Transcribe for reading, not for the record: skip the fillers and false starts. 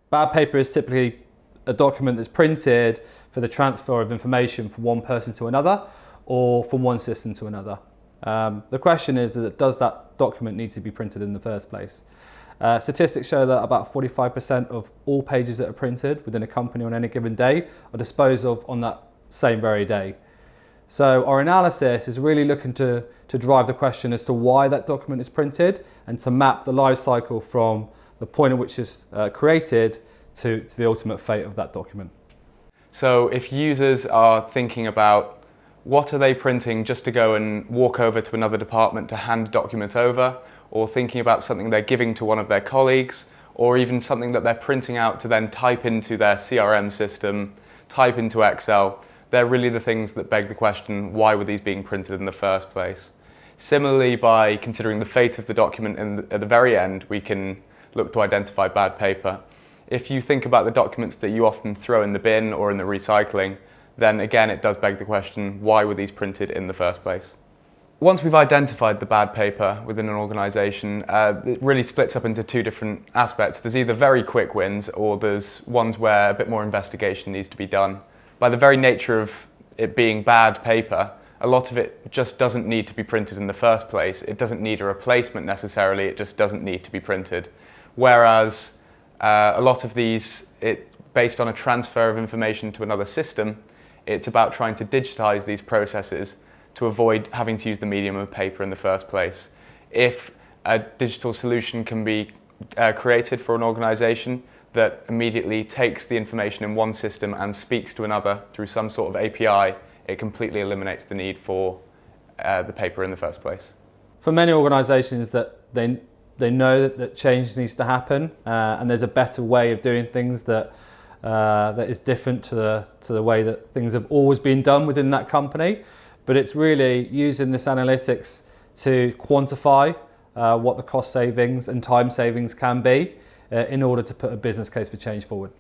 Bad paper is typically a document that's printed for the transfer of information from one person to another or from one system to another. The question is that does that document need to be printed in the first place? Statistics show that about 45% of all pages that are printed within a company on any given day are disposed of on that same very day. So our analysis is really looking to drive the question as to why that document is printed and to map the life cycle from the point at which it's created to the ultimate fate of that document. So if users are thinking about what are they printing just to go and walk over to another department to hand a document over, or thinking about something they're giving to one of their colleagues, or even something that they're printing out to then type into their CRM system, type into Excel, they're really the things that beg the question, why were these being printed in the first place? Similarly, by considering the fate of the document at the very end, we can look to identify bad paper. If you think about the documents that you often throw in the bin or in the recycling, then again it does beg the question, why were these printed in the first place? Once we've identified the bad paper within an organisation, it really splits up into two different aspects. There's either very quick wins or there's ones where a bit more investigation needs to be done. By the very nature of it being bad paper, a lot of it just doesn't need to be printed in the first place. It doesn't need a replacement necessarily, it just doesn't need to be printed. Whereas a lot of these, based on a transfer of information to another system, it's about trying to digitize these processes to avoid having to use the medium of paper in the first place. If a digital solution can be created for an organization that immediately takes the information in one system and speaks to another through some sort of API, it completely eliminates the need for the paper in the first place. For many organisations that they know that change needs to happen and there's a better way of doing things that is different to the way that things have always been done within that company. But it's really using this analytics to quantify what the cost savings and time savings can be in order to put a business case for change forward.